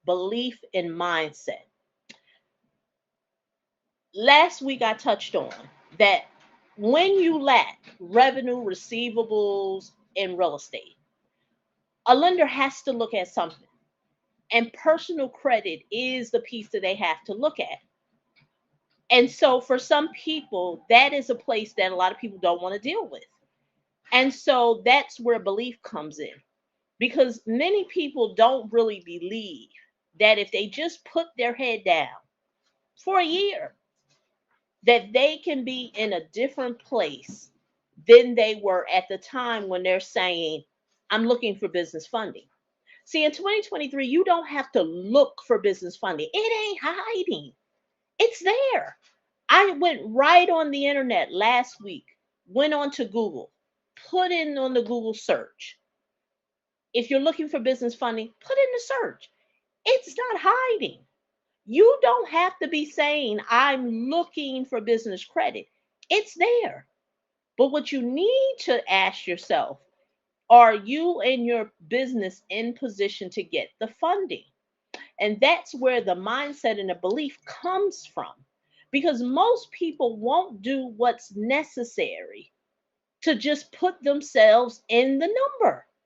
belief and mindset. Last week I touched on that when you lack revenue, receivables in real estate, a lender has to look at something. And personal credit is the piece that they have to look at. And so for some people, that is a place that a lot of people don't want to deal with. And so that's where belief comes in, because many people don't really believe that if they just put their head down for a year, that they can be in a different place than they were at the time when they're saying, I'm looking for business funding. See, in 2023, you don't have to look for business funding. It ain't hiding. It's there. I went right on the internet last week, went on to Google, put in on the Google search. If you're looking for business funding, put in the search. It's not hiding. You don't have to be saying, I'm looking for business credit. It's there. But what you need to ask yourself, are you and your business in position to get the funding? And that's where the mindset and the belief comes from. Because most people won't do what's necessary to just put themselves in the number.